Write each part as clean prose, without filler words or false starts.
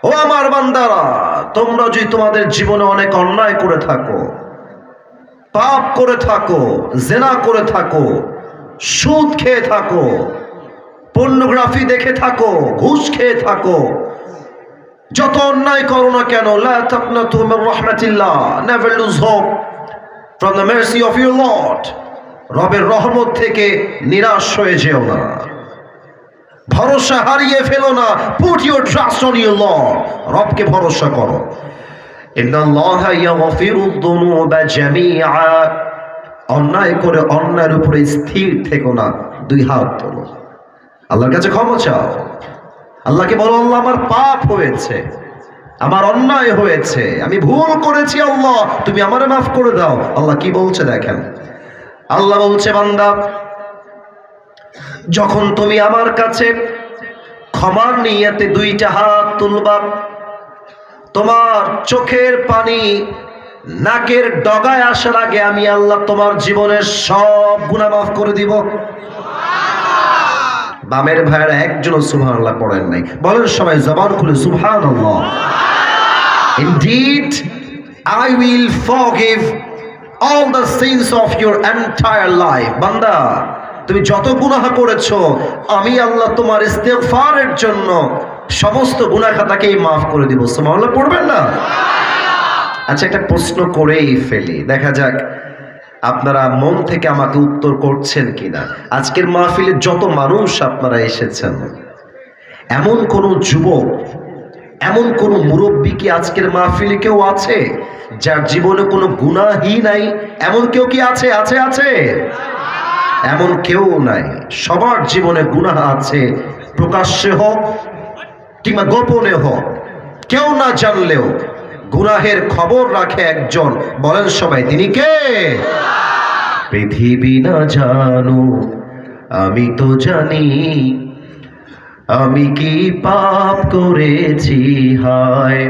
ও আমার বান্দারা, তোমরা যদি তোমাদের জীবনে অনেক অন্যায় করে থাকো, পাপ করে থাকো, জেনা করে থাকো, সুদ খেয়ে থাকো, পর্নোগ্রাফি দেখে থাকো, ঘুষ খেয়ে থাকো, যত অন্যায় করো না কেন, লা তাকনাতু মির রাহমাতিল্লাহ, never lose hope from the mercy of your lord. রবের রহমত থেকে নিরাশ হয়ে যেও না, ভরসা হারিয়ে ফেলো না। Put your trust on your Lord, রবকে ভরসা করো। ইন্নাল্লাহা ইয়াগফিরুদ যুনুবা জামিআ। অন্যায় করে অন্যায়ের উপরে স্থির থেকো না, দুই হাত তোলো, আল্লাহর কাছে ক্ষমা চাও। আল্লাহকে বলো, আল্লাহ আমার পাপ হয়েছে, আমার অন্যায় হয়েছে, আমি ভুল করেছি, আল্লাহ তুমি আমারে মাফ করে দাও। আল্লাহ কি বলছে দেখেন, আল্লাহ বলছে, বান্দা যখন তুমি আমার কাছে ক্ষমার নিয়তে দুইটা হাত তুলবা, তোমার চোখের পানি নাকের ডগায় আসার আগে আমি আল্লাহ তোমার জীবনের সব গুনাহ মাফ করে দিব। বামের ভাইয়েরা একজনও সুবহানাল্লাহ পড়েন নাই, বলেন সবাই জবান খুলে সুবহানাল্লাহ। Indeed, I will forgive all the sins of your entire life. বান্দা, তুমি যত গুনাহ করেছো আমি আল্লাহ তোমার ইস্তেগফারের জন্য সমস্ত গুনাহ খাতাকেই মাফ করে দিব। সুবহানাল্লাহ পড়বেন না? আচ্ছা, একটা প্রশ্ন করেই ফেলি, দেখা যাক আপনারা মন থেকে আমাকে উত্তর করছেন কিনা। আজকের মাহফিলে যত মানুষ আপনারা এসেছেন, এমন কোন যুবক, এমন কোন মুরব্বী কি আজকের মাহফিলে কেউ আছে যার জীবনে কোনো গুনাহই নাই? এমন কেউ কি আছে? আছে আছে এমন কেউ নাই। সবার জীবনে গুনাহ আছে, প্রকাশ্যে হোক কিংবা গোপনে হোক, কেউ না জানলেও গুনাহের খবর রাখে একজন, বলেন সবাই তিনি কে? পৃথিবী না জানো আমি তো জানি, আমি কি পাপ করেছি হায়,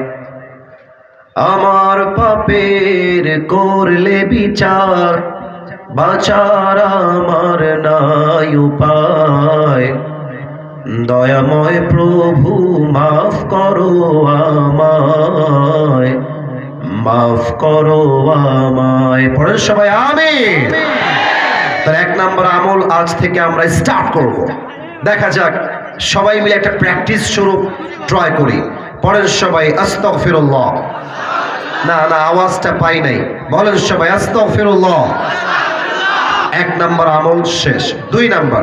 আমার পাপের করলে বিচার, বাঁচার আমার নাই উপায়, দয়াময় প্রভু মাফ করো আমায়, মাফ করো আমায়। পড়েন সবাই আমিন। তার এক নম্বর আমল আজ থেকে আমরা স্টার্ট করব। দেখা যাক সবাই মিলে একটা প্র্যাকটিস স্বরূপ ট্রাই করি। পড়েন সবাই আস্তাগফিরুল্লাহ। না না, আওয়াজটা পাই নাই, বলেন সবাই আস্তাগফিরুল্লাহ। এক নম্বর আমল শেষ। দুই নম্বর,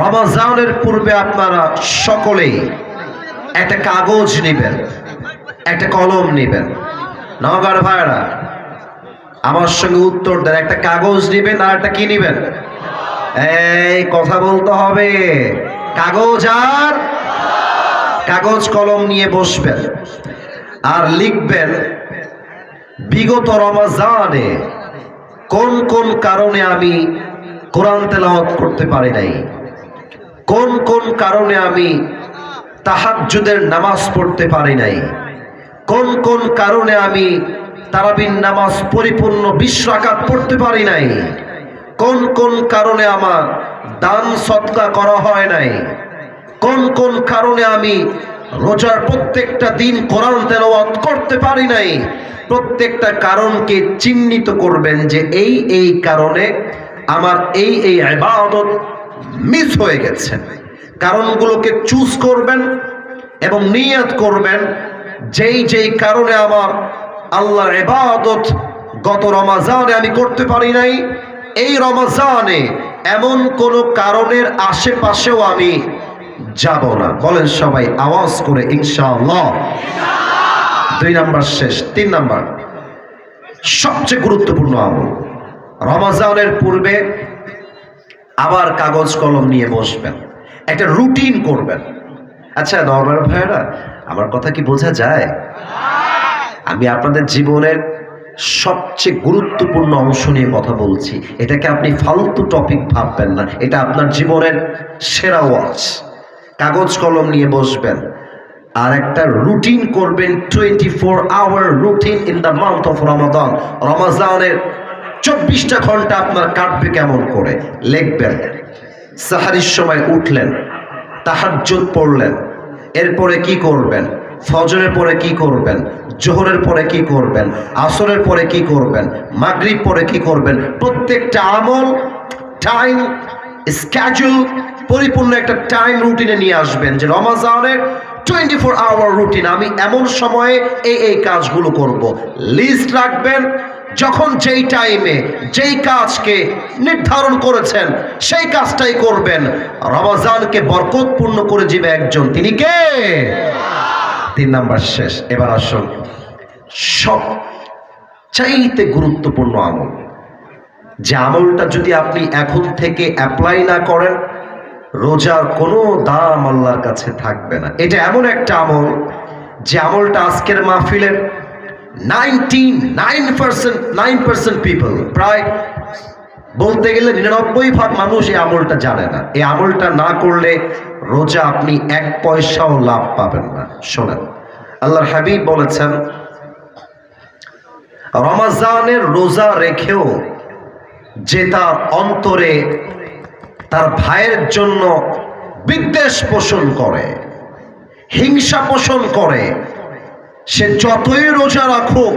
রমজানের পূর্বে আপনারা সকলেই একটা কাগজ নেবেন, একটা কলম নেবেন। নওগাঁর ভাইরা আমার সঙ্গে উত্তর দেন, একটা কাগজ নেবেন আর একটা কি নেবেন? এই কথা বলতে হবে। কাগজ কলম নিয়ে বসবেন আর লিখবেন বিগত রমজানে কোন কোন কারণে আমি কোরআন তেলাওয়াত করতে পারি নাই, কোন কোন কারণে আমি তাহাজ্জুদের নামাজ পড়তে পারি নাই, কোন কোন কারণে আমি তারাবির নামাজ পরিপূর্ণ 20 রাকাত পড়তে পারি নাই, কোন কোন কারণে আমার দান সদকা করা হয় নাই, কোন কোন কারণে আমি রোজার প্রত্যেকটা দিন কোরআন তেলাওয়াত করতে পারি নাই। প্রত্যেকটা কারণকে চিহ্নিত করবেন যে এই এই কারণে আমার এই এই ইবাদত মিস হয়ে গেছে। কারণগুলোকে চুজ করবেন এবং নিয়ত করবেন যেই যেই কারণে আমার আল্লাহর ইবাদত গত রমজানে আমি করতে পারি নাই, এই রমজানে এমন কোন কারণের আশেপাশেও আমি যাব না। বলেন সবাই আওয়াজ করে ইনশাআল্লাহ। দুই নাম্বার শেষ। তিন নাম্বার সবচেয়ে গুরুত্বপূর্ণ আমল, রমজানের পূর্বে আবার কাগজ কলম নিয়ে বসবেন, একটা রুটিন করবেন। আচ্ছা নওগাঁর ভাইরা, আমার কথা কি বোঝা যায়? আমি আপনাদের জীবনের সবচেয়ে গুরুত্বপূর্ণ অংশ নিয়ে কথা বলছি। এটাকে আপনি ফালতু টপিক ভাববেন না, এটা আপনার জীবনের সেরা ওয়াজ। কাগজ কলম নিয়ে বসবেন আর একটা রুটিন করবেন, 24 hour routine in the month of Ramadan. রমজানের 24টা ঘন্টা আপনার কাটবে কেমন করে লিখবেন। সাহারির সময় উঠলেন, তাহাজ্জুদ পড়লেন, এরপরে কি করবেন, ফজরের পরে কি করবেন, জোহরের পরে কি করবেন, আসরের পরে কি করবেন, মাগরিব পরে কি করবেন, প্রত্যেকটা আমল টাইম স্কেজুল পরিপূর্ণ একটা টাইম রুটিনে নিয়ে আসবেন যে রমাজানের 24 আওয়ার রুটিন, আমি এমন সময়ে এই কাজগুলো করব। লিস্ট রাখবেন, যখন যেই টাইমে যেই কাজকে নির্ধারণ করেছেন সেই কাজটাই করবেন। রমাজানকে বরকতপূর্ণ করে দিবে একজন, তিনি কে? 3 নাম্বার শেষ। এবার আসুন সবচাইতে গুরুত্বপূর্ণ আমল, যে আমলটা যদি আপনি এখন থেকে অ্যাপ্লাই না করেন রোজার কোনো দাম আল্লাহর কাছে থাকবে না। এটা এমন একটা আমল যে আমলটা আজকের মাহফিলের 99% পিপল, প্রায় বলতে গেলে 99% মানুষ এই আমলটা জানে না। এই আমলটা না করলে রোজা আপনি 1 পয়সাও লাভ পাবেন না। শোনেন, আল্লাহর হাবিব বলেছেন রমাজানের রোজা রেখেও যে তার অন্তরে তার ভাইয়ের জন্য বিদ্বেষ পোষণ করে, হিংসা পোষণ করে, সে যতই রোজা রাখুক,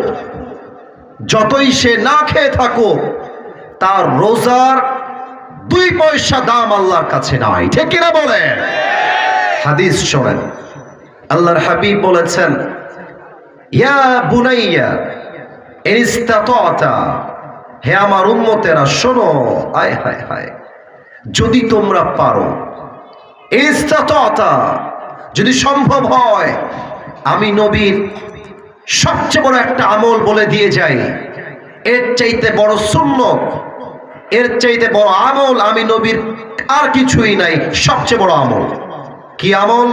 যতই সে না খেয়ে থাকুক, তার রোজার 2 পয়সা দাম আল্লাহর কাছে নাই। ঠিক কিনা বলেন? হাদিস শোনেন, আল্লাহর হাবিব বলেছেন ইয়া বুনাইয়া ইস্তাতাতা, হে আমার উম্মতেরা শোনো, আয় হায় হায়, যদি তোমরা পারো, ইস্তাতাতা, যদি সম্ভব হয়, আমি নবীর সবচেয়ে বড় একটা আমল বলে দিয়ে যাই, এর চাইতে বড় সুন্নত, এর চাইতে বড় আমল আমি নবীর আর কিছুই নাই। সবচেয়ে বড় আমল কি আমল?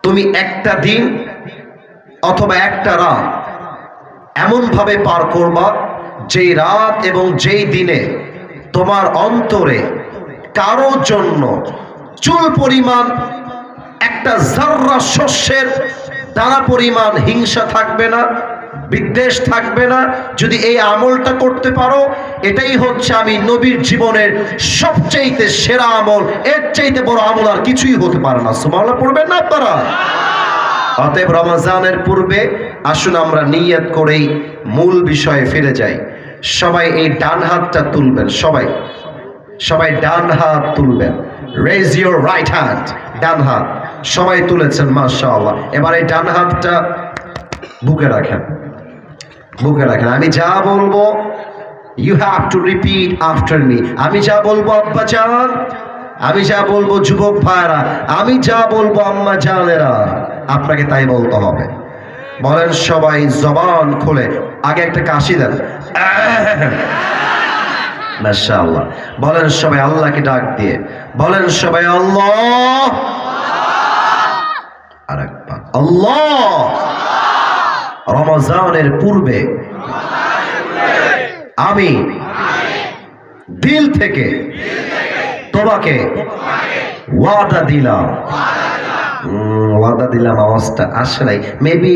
তুমি একটা দিন অথবা একটা রাত এমন ভাবে পার করবা, যেই রাত এবং যেই দিনে তোমার অন্তরে কারো জন্য চুল পরিমাণ, একটা জাররা শস্যের দানা পরিমাণ হিংসা থাকবে না, বিদ্বেষ থাকবে না। যদি এই আমলটা করতে পারো, এটাই হচ্ছে আমি নবীর জীবনের সবচাইতে সেরা আমল। এর চাইতে বড় আমল আর কিছুই হতে পারে না। সুবহানাল্লাহ পড়বেন না আপনারা? অতএব রমজানের পূর্বে আসুন আমরা নিয়ত করেই মূল বিষয়ে ফিরে যাই। সবাই এই ডান হাতটা তুলবেন, সবাই ডান হাত তুলবেন। Raise your right hand. ডান হাত সবাই তুলেছেন, মাশাআল্লাহ। এবার এই ডান হাতটা বুকে রাখেন, বুকে রাখেন। আমি যা বলবো you have to repeat after me. আমি যা বলবো আব্বা জান, আমি যা বলবো যুবক ভাইরা, আমি যা বলবো আম্মা জানেরা, আপনাকে তাই বলতে হবে। বলেন সবাই জবান খুলে, আগে একটা কাশি দেন, মাশাআল্লাহ। বলেন সবাই আল্লাহকে ডাক দিয়ে, বলেন সবাই আল্লাহ, আরেকবার আল্লাহ। রমজানের পূর্বে আমি দিল থেকে তোমাকে ওয়াদা দিলাম, ওয়াদা দিলাম আওয়াজটা আসে নাই, মেবি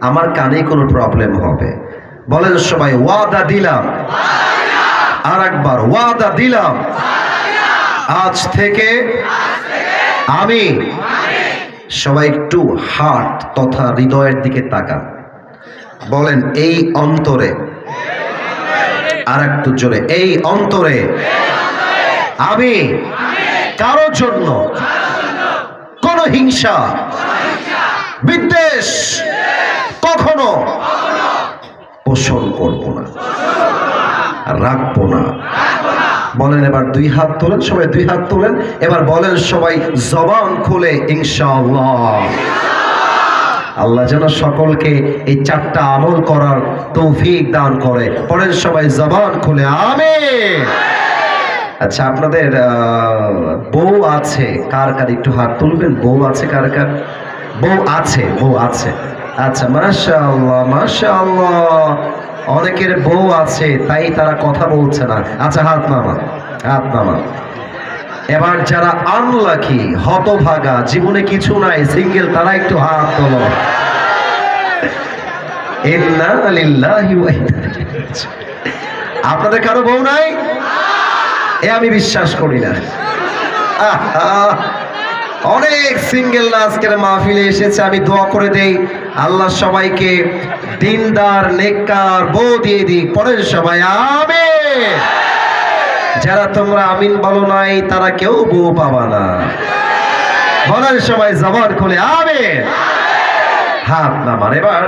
আমার কানে কোনো প্রবলেম হবে। বলেন সবাই ওয়াদা দিলাম, আর একবার ওয়াদা দিলাম, আজ থেকে আমি। সবাই একটু হার্ট তথা হৃদয়ের দিকে তাকান, বলেন এই অন্তরে, আর একটু জোরে, এই অন্তরে আমি কারো জন্য কোনো হিংসা বিদ্বেষ কখনো পোষণ করব না, রাখবো না। বলেন এবার 2 হাত তোলেন, সবাই 2 হাত তোলেন। এবার বলেন সবাই জবান খুলে ইনশাআল্লাহ। আল্লাহ যেন সকলকে এই 4টা আমল করার তৌফিক দান করে। পড়েন সবাই জবান খুলে আমিন। আচ্ছা, আপনাদের বউ আছে কার কার? একটু হাত তুলবেন। বউ আছে কার কার? বউ আছে, বউ আছে। আচ্ছা, মাশাআল্লাহ মাশাআল্লাহ। অনেকের বউ আছে তাই তারা কথা বলছে না। আচ্ছা, হাত নামা, হাত নামা। এবার যারা আনলাকি, হতভাগা, জীবনে কিছু নাই, সিঙ্গেল, তারা একটু হাত তোলো। ইন্না লিল্লাহি ওয়া ইন্না ইলাইহি রাজিউন। আপনাদের কারো বউ নাই? এ আমি বিশ্বাস করি না। অনেক সিঙ্গেলরা আজকের মাহফিলে এসেছে, আমি দোয়া করে দেই আল্লাহ সবাইকে দিনদার নেককার বউ দিয়ে দিক। পরের সবাই আমিন। যারা তোমরা আমিন বলো নাই তারা কেউ বউ পাবা না। বলার সময় জবান খুলে আমিন, হাত নামান। এবার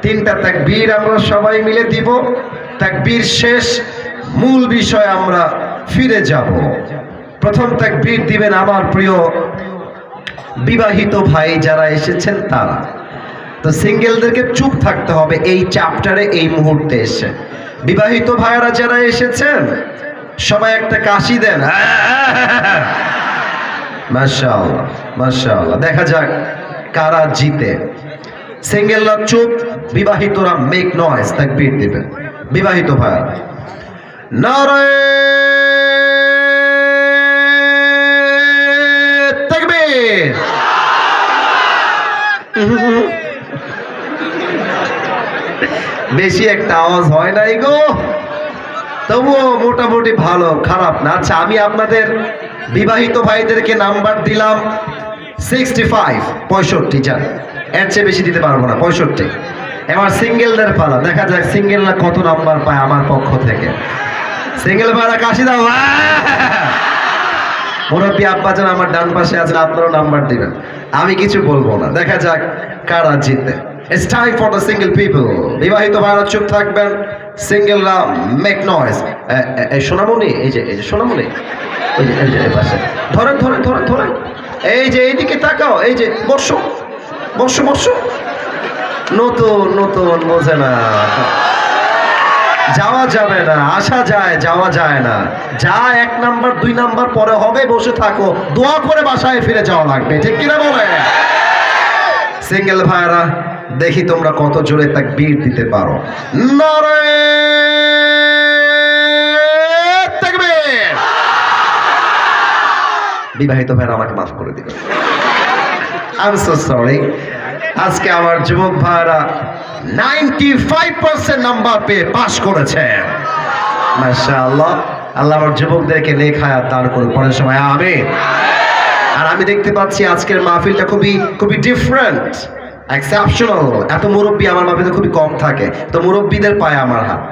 3টা তাকবীর আমরা সবাই মিলে দিব। তাকবীর শেষ, মূল বিষয়ে আমরা ফিরে যাব। প্রথম তাকবীর দিবেন আমার প্রিয় বিবাহিত ভাই যারা এসেছেন তারা। তো সিঙ্গেলদেরকে চুপ থাকতে হবে এই চ্যাপ্টারে এই মুহূর্তে এসে। বিবাহিত ভাইয়েরা যারা এসেছেন সবাই একটা কাশি দেন। মাশাআল্লাহ মাশাআল্লাহ। দেখা যাক কারা জিতে। সিঙ্গেলরা চুপ, বিবাহিতরা মেক নয়েজ, তাকবীর দিবেন। বিবাহিত ভাইয়েরা নারায়ে তাকবীর। বেশি একটা আওয়াজ হয় নাই গো, তবুও মোটামুটি ভালো, খারাপ না। আচ্ছা, আমি আপনাদের বিবাহিত ভাইদেরকে নাম্বার দিলাম 65, 65। জান, এর চেয়ে বেশি দিতে পারবো না, 65। এবার সিঙ্গেলদের পালা, দেখা যাক সিঙ্গেলরা কত নাম্বার পায় আমার পক্ষ থেকে। সিঙ্গেল ভাইরা কাশি দাও। মুরব্বী আব্বাজান আমার ডান পাশে আছেন, আপনারাও নাম্বার দিবেন, আমি কিছু বলবো না। দেখা যাক কারা জিতে। It's time for the single people. বিবাহিত ভাইরা চুপ থাকবেন, সিঙ্গেলরা মেক নয়েজ। এই সোনামণি, এই যে সোনামণি, এই যে পাশে ধরেন ধরেন ধরেন ধরেন, এই যে এইদিকে তাকাও, এই যে বসো বসো বসো। নতুন নতুন বোঝে না, যাওয়া যাবে না, আসা যায় যাওয়া যায় না। যা 1 নাম্বার 2 নাম্বার পরে হবে, বসে থাকো, দোয়া করে বাসায় ফিরে যাওয়া লাগবে, ঠিক কিনা বলে? সিঙ্গেল ভাইরা দেখি তোমরা কত জোরে তাকবীর দিতে পারো। নারায়ে তাকবীর। বিবাহিত ভাইরা আমাকে মাফ করে দিবেন, আই এম সো সরি। আজকে আমার যুবক ভাইরা 95% নাম্বার পেয়ে পাস করেছে, মাশাআল্লাহ। আল্লাহ আমার যুবকদেরকে নেক হায়াত দান করুন, পরের সময় আমিন। আর আমি দেখতে পাচ্ছি আজকের মাহফিলটা খুবই ডিফারেন্ট, এক্সেপশনাল। এত মুরব্বী আমার মাহফিলে খুবই কম থাকে, তো মুরব্বীদের পায়ে আমার হাত।